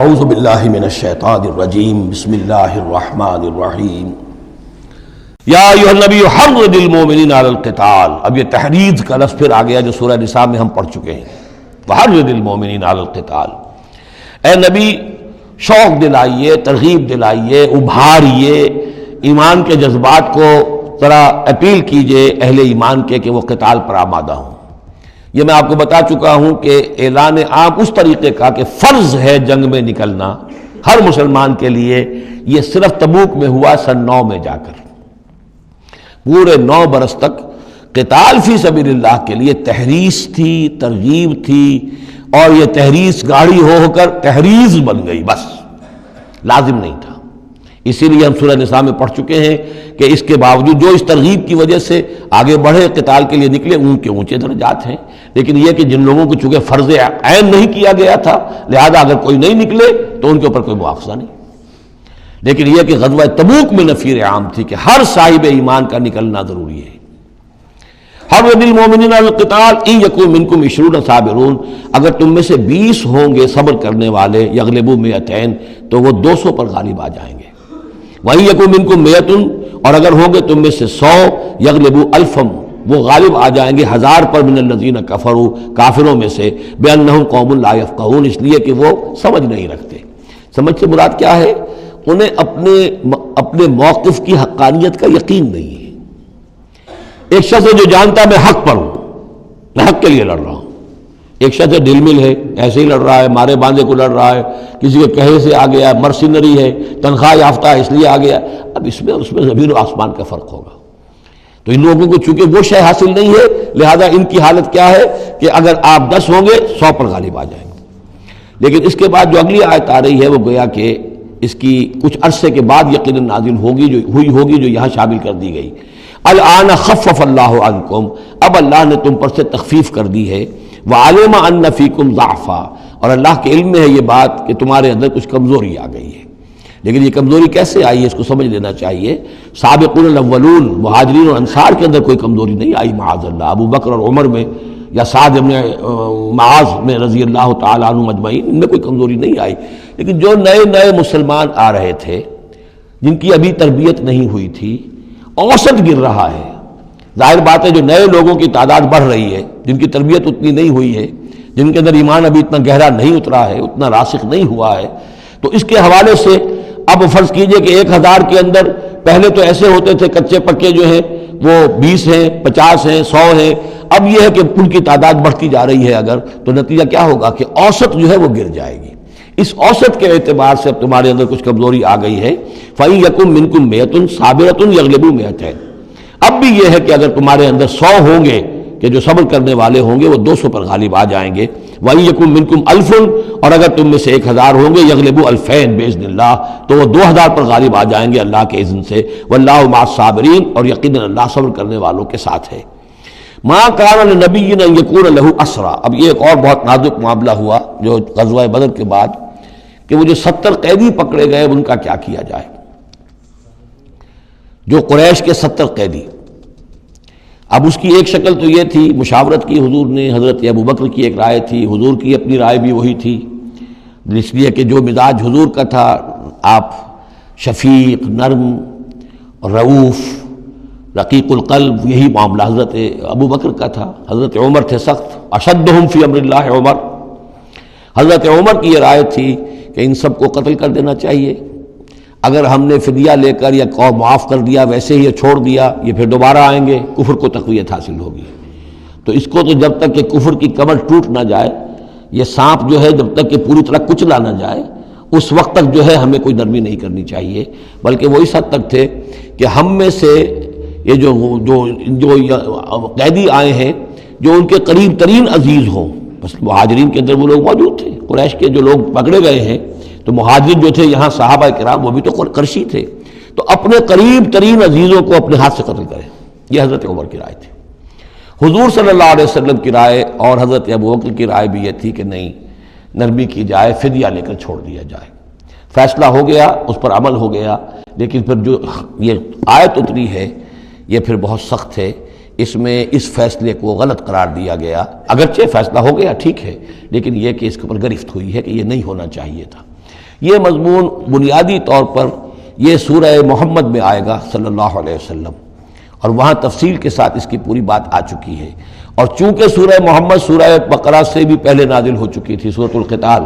اعوذ باللہ من الشیطان الرجیم بسم اللہ الرحمن الرحیم یا ایھا النبی حرض المؤمنین علی القتال۔ اب یہ تحریض کا لفظ پھر آ گیا جو سورہ نساء میں ہم پڑھ چکے ہیں، وحرض المؤمنین علی القتال۔ اے نبی شوق دلائیے، ترغیب دلائیے، ابھاریے، ایمان کے جذبات کو ذرا اپیل کیجئے اہل ایمان کے کہ وہ قتال پر آمادہ ہوں۔ یہ میں آپ کو بتا چکا ہوں کہ اعلان عام اس طریقے کا کہ فرض ہے جنگ میں نکلنا ہر مسلمان کے لیے، یہ صرف تبوک میں ہوا سن 9 میں جا کر۔ پورے 9 برس تک قتال فی سبیل اللہ کے لیے تحریض تھی، ترغیب تھی، اور یہ تحریض گاڑی ہو کر تحریض بن گئی، بس لازم نہیں تھا۔ اسی لیے ہم سورہ نساء میں پڑھ چکے ہیں کہ اس کے باوجود جو اس ترغیب کی وجہ سے آگے بڑھے، قتال کے لیے نکلے، ان کے اونچے درجات ہیں، لیکن یہ کہ جن لوگوں کو چونکہ فرض عین نہیں کیا گیا تھا، لہذا اگر کوئی نہیں نکلے تو ان کے اوپر کوئی مواخذہ نہیں۔ لیکن یہ کہ غزوہ تبوک میں نفیر عام تھی کہ ہر صاحب ایمان کا نکلنا ضروری ہے۔ حرض المؤمنین علی القتال ان یکن منکم 20 صابرون، اگر تم میں سے 20 ہوں گے صبر کرنے والے، یغلبوا 200 تو وہ 200 پر غالب آ جائیں گے۔ وَإِن يَكُن مِّنكُم 100، اور اگر ہوں گے تم میں سے 100، یغلبوا 1000، وہ غالب آ جائیں گے 1000 پر، من الذین کفروا، کافروں میں سے، بِأَنَّهُمْ قَوْمٌ لَا يَفْقَهُونَ، اس لیے کہ وہ سمجھ نہیں رکھتے۔ سمجھ سے مراد کیا ہے؟ انہیں اپنے موقف کی حقانیت کا یقین نہیں ہے۔ ایک شخص ہے جو جانتا ہے میں حق پر ہوں، میں حق کے لیے لڑ رہا ہوں۔ ایک شخص ڈل مل ہے، ایسے ہی لڑ رہا ہے، مارے باندھے کو لڑ رہا ہے، کسی کے کہے سے آ گیا، مرسینری ہے، تنخواہ یافتہ ہے اس لیے آ گیا۔ اب اس میں زمین و آسمان کا فرق ہوگا۔ تو ان لوگوں کو چونکہ وہ شے حاصل نہیں ہے، لہذا ان کی حالت کیا ہے کہ اگر آپ 10 ہوں گے 100 پر غالب آ جائیں گے۔ لیکن اس کے بعد جو اگلی آیت آ رہی ہے وہ گویا کہ اس کی کچھ عرصے کے بعد یقیناً نازل ہوگی جو یہاں شامل کر دی گئی۔ الآن خفف اللہ عنکم، اب اللہ نے تم پر سے تخفیف کر دی ہے۔ وعلم ان فیکم ضعفا، اور اللہ کے علم میں ہے یہ بات کہ تمہارے اندر کچھ کمزوری آ گئی ہے۔ لیکن یہ کمزوری کیسے آئی ہے اس کو سمجھ لینا چاہیے۔ سابقون الاولون، مہاجرین اور انصار کے اندر کوئی کمزوری نہیں آئی معاذ اللہ، ابو بکر اور عمر میں یا سعد بن معاذ میں رضی اللہ تعالیٰ عنہ مجمعین، ان میں کوئی کمزوری نہیں آئی۔ لیکن جو نئے مسلمان آ رہے تھے، جن کی ابھی تربیت نہیں ہوئی تھی، اوسط گر رہا ہے۔ ظاہر بات ہے جو نئے لوگوں کی تعداد بڑھ رہی ہے، جن کی تربیت اتنی نہیں ہوئی ہے، جن کے اندر ایمان ابھی اتنا گہرا نہیں اترا ہے، اتنا راسخ نہیں ہوا ہے، تو اس کے حوالے سے اب فرض کیجئے کہ 1000 کے اندر پہلے تو ایسے ہوتے تھے کچے پکے جو ہیں وہ 20 ہیں، 50 ہیں، 100 ہیں، اب یہ ہے کہ ان کی تعداد بڑھتی جا رہی ہے اگر، تو نتیجہ کیا ہوگا کہ اوسط جو ہے وہ گر جائے گی۔ اس اوسط کے اعتبار سے اب تمہارے اندر کچھ کمزوری آ گئی ہے۔ فَإِن يَكُن مِّنكُم 100 صَابِرَةٌ يَغْلِبُوا 200، اب بھی یہ ہے کہ اگر تمہارے اندر 100 ہوں گے کہ جو صبر کرنے والے ہوں گے وہ 200 پر غالب آ جائیں گے۔ وَإِن يَكُن مِّنكُمْ 1000، اور اگر تم میں سے 1000 ہوں گے، يَغْلِبُوا 2000 بِإِذْنِ اللَّهِ، تو وہ 2000 پر غالب آ جائیں گے اللہ کے اذن سے۔ وَاللَّهُ مَعَ الصَّابِرِينَ، اور یقیناً اللہ صبر کرنے والوں کے ساتھ ہے۔ مَا كَانَ لِنَبِيٍّ أَن يَكُونَ لَهُ أَسْرَىٰ، اب یہ ایک اور بہت نازک معاملہ ہوا جو غزوہ بدر کے بعد، کہ وہ جو 70 قیدی پکڑے گئے ان کا کیا کیا جائے۔ جو قریش کے 70 قیدی، اب اس کی ایک شکل تو یہ تھی، مشاورت کی حضور نے، حضرت ابو بکر کی ایک رائے تھی، حضور کی اپنی رائے بھی وہی تھی، اس لیے کہ جو مزاج حضور کا تھا، آپ شفیق، نرم، رعوف، رقیق القلب، یہی معاملہ حضرت ابو بکر کا تھا۔ حضرت عمر تھے سخت، اشدہم فی امر اللہ عمر، حضرت عمر کی یہ رائے تھی کہ ان سب کو قتل کر دینا چاہیے۔ اگر ہم نے فدیہ لے کر یا قوم معاف کر دیا، ویسے ہی چھوڑ دیا، یہ پھر دوبارہ آئیں گے، کفر کو تقویت حاصل ہوگی۔ تو اس کو تو جب تک کہ کفر کی کمر ٹوٹ نہ جائے، یہ سانپ جو ہے جب تک کہ پوری طرح کچلا نہ جائے، اس وقت تک جو ہے ہمیں کوئی نرمی نہیں کرنی چاہیے، بلکہ وہ اس حد تک تھے کہ ہم میں سے یہ جو قیدی آئے ہیں جو ان کے قریب ترین عزیز ہوں، بس مہاجرین کے اندر وہ لوگ موجود تھے، قریش کے جو لوگ پکڑے گئے ہیں، تو مہاجرین جو تھے یہاں صحابہ کرام وہ بھی تو قرشی تھے، تو اپنے قریب ترین عزیزوں کو اپنے ہاتھ سے قتل کریں۔ یہ حضرت عمر کی رائے تھی۔ حضور صلی اللہ علیہ وسلم کی رائے اور حضرت ابو بکر کی رائے بھی یہ تھی کہ نہیں، نرمی کی جائے، فدیہ لے کر چھوڑ دیا جائے۔ فیصلہ ہو گیا، اس پر عمل ہو گیا، لیکن پھر جو یہ آیت اتری ہے یہ پھر بہت سخت ہے۔ اس میں اس فیصلے کو غلط قرار دیا گیا، اگرچہ فیصلہ ہو گیا ٹھیک ہے، لیکن یہ کہ اس کے اوپر گرفت ہوئی ہے کہ یہ نہیں ہونا چاہیے تھا۔ یہ مضمون بنیادی طور پر یہ سورہ محمد میں آئے گا صلی اللہ علیہ وسلم، اور وہاں تفصیل کے ساتھ اس کی پوری بات آ چکی ہے۔ اور چونکہ سورہ محمد سورہ بقرہ سے بھی پہلے نازل ہو چکی تھی، سورۃ القتال،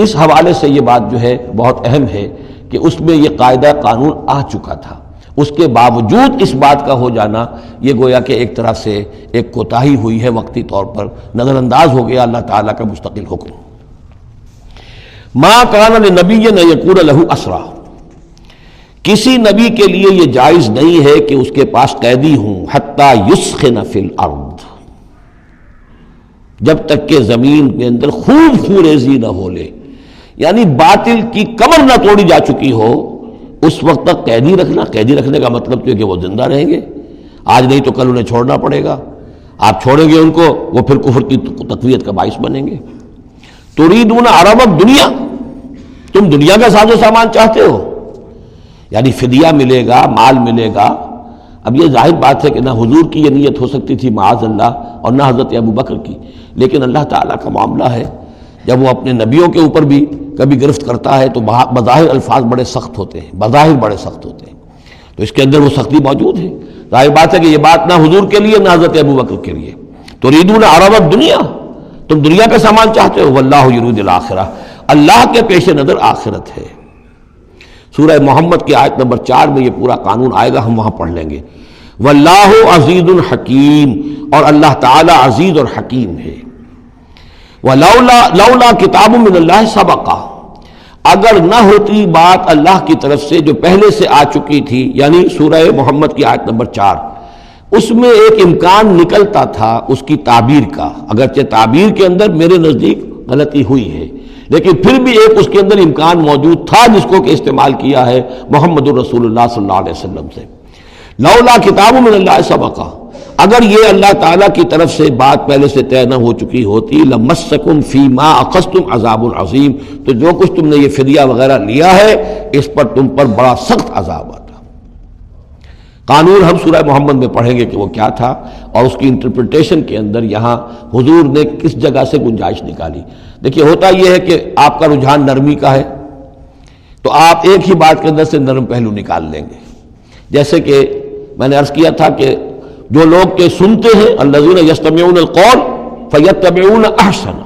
اس حوالے سے یہ بات جو ہے بہت اہم ہے کہ اس میں یہ قاعدہ قانون آ چکا تھا، اس کے باوجود اس بات کا ہو جانا یہ گویا کہ ایک طرح سے ایک کوتاہی ہوئی ہے، وقتی طور پر نظر انداز ہو گیا اللہ تعالیٰ کا مستقل حکم۔ ما کان لنبی ان یکون لہ اسریٰ، کسی نبی کے لیے یہ جائز نہیں ہے کہ اس کے پاس قیدی ہوں، حتی یسخن فی الارض، جب تک کہ زمین کے اندر خوب خوریزی نہ ہو لے، یعنی باطل کی کمر نہ توڑی جا چکی ہو، اس وقت تک قیدی رکھنا۔ قیدی رکھنے کا مطلب تو کہ وہ زندہ رہیں گے، آج نہیں تو کل انہیں چھوڑنا پڑے گا، آپ چھوڑیں گے ان کو، وہ پھر کفر کی تقویت کا باعث بنیں گے۔ تريدون عرض الدنیا، تم دنیا کا ساز و سامان چاہتے ہو، یعنی فدیہ ملے گا، مال ملے گا۔ اب یہ ظاہر بات ہے کہ نہ حضور کی یہ نیت ہو سکتی تھی معاذ اللہ، اور نہ حضرت ابو بکر کی، لیکن اللہ تعالیٰ کا معاملہ ہے، جب وہ اپنے نبیوں کے اوپر بھی کبھی گرفت کرتا ہے تو بظاہر الفاظ بڑے سخت ہوتے ہیں، بظاہر بڑے سخت ہوتے ہیں، تو اس کے اندر وہ سختی موجود ہے۔ ظاہر بات ہے کہ یہ بات نہ حضور کے لیے نہ حضرت ابو بکر کے لیے۔ تريدون عرض الدنیا، تم دنیا کا سامان چاہتے ہو، واللہ یرید الآخرہ، اللہ کے پیش نظر آخرت ہے۔ سورہ محمد کی آیت نمبر 4 میں یہ پورا قانون آئے گا، ہم وہاں پڑھ لیں گے۔ واللہ عزیز حکیم، اور اللہ تعالی عزیز اور حکیم ہے۔ لولا کتاب من اللہ سبقہ، اگر نہ ہوتی بات اللہ کی طرف سے جو پہلے سے آ چکی تھی، یعنی سورہ محمد کی آیت نمبر 4، اس میں ایک امکان نکلتا تھا اس کی تعبیر کا، اگرچہ تعبیر کے اندر میرے نزدیک غلطی ہوئی ہے، لیکن پھر بھی ایک اس کے اندر امکان موجود تھا جس کو کہ استعمال کیا ہے محمد الرسول اللہ صلی اللہ علیہ وسلم سے۔ لولا کتاب من اللہ سبقہ، اگر یہ اللہ تعالیٰ کی طرف سے بات پہلے سے طے نہ ہو چکی ہوتی، لمسکم فیما اخذتم عذاب عظیم، تو جو کچھ تم نے یہ فدیہ وغیرہ لیا ہے اس پر تم پر بڑا سخت عذاب آتا۔ قانون ہم سورہ محمد میں پڑھیں گے کہ وہ کیا تھا، اور اس کی انٹرپریٹیشن کے اندر یہاں حضور نے کس جگہ سے گنجائش نکالی۔ دیکھیے ہوتا یہ ہے کہ آپ کا رجحان نرمی کا ہے، تو آپ ایک ہی بات کے اندر سے نرم پہلو نکال لیں گے، جیسے کہ میں نے عرض کیا تھا کہ جو لوگ کے سنتے ہیں الذین یستمعون القول فیتبعون احسن،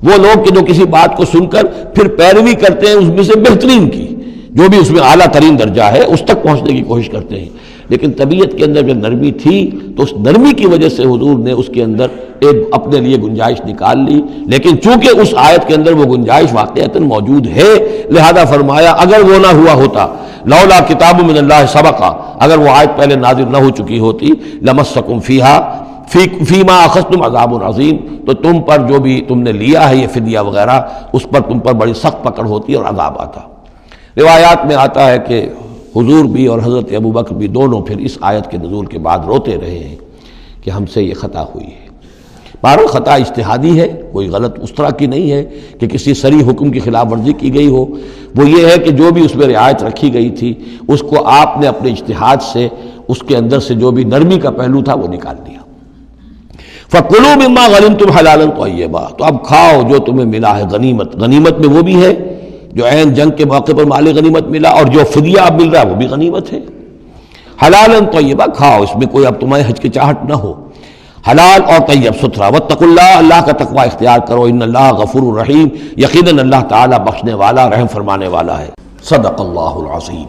وہ لوگ کہ جو کسی بات کو سن کر پھر پیروی کرتے ہیں اس میں سے بہترین کی، جو بھی اس میں اعلیٰ ترین درجہ ہے اس تک پہنچنے کی کوشش کرتے ہیں۔ لیکن طبیعت کے اندر جو نرمی تھی تو اس نرمی کی وجہ سے حضور نے اس کے اندر ایک اپنے لیے گنجائش نکال لی، لیکن چونکہ اس آیت کے اندر وہ گنجائش واقعتاً موجود ہے، لہذا فرمایا اگر وہ نہ ہوا ہوتا، لولا کتاب من اللہ سبقہ، اگر وہ آیت پہلے نازل نہ ہو چکی ہوتی، لمسکم فیما اخذتم عذاب عظیم، تو تم پر جو بھی تم نے لیا ہے یہ فدیہ وغیرہ، اس پر تم پر بڑی سخت پکڑ ہوتی اور عذاب آتا۔ روایات میں آتا ہے کہ حضور بھی اور حضرت ابو بکر بھی دونوں پھر اس آیت کے نزول کے بعد روتے رہے ہیں کہ ہم سے یہ خطا ہوئی ہے۔ بہرحال خطا اجتہادی ہے، کوئی غلط اس طرح کی نہیں ہے کہ کسی صریح حکم کی خلاف ورزی کی گئی ہو، وہ یہ ہے کہ جو بھی اس میں رعایت رکھی گئی تھی اس کو آپ نے اپنے اجتہاد سے اس کے اندر سے جو بھی نرمی کا پہلو تھا وہ نکال دیا۔ فَكُلُوا مِمَّا غَنِمْتُمْ حَلَالًا طَيِّبًا، تو اب کھاؤ جو تمہیں ملا ہے غنیمت۔ غنیمت میں وہ بھی ہے جو عین جنگ کے موقع پر مال غنیمت ملا، اور جو فدیہ اب مل رہا ہے وہ بھی غنیمت ہے۔ حلالا طیبا، کھاؤ، اس میں کوئی اب تمہیں ہچکچاہٹ نہ ہو، حلال اور طیب ستھرا۔ واتقوا اللہ، اللہ کا تقوی اختیار کرو، ان اللہ غفور الرحیم، یقیناً اللہ تعالی بخشنے والا رحم فرمانے والا ہے۔ صدق اللہ العظیم۔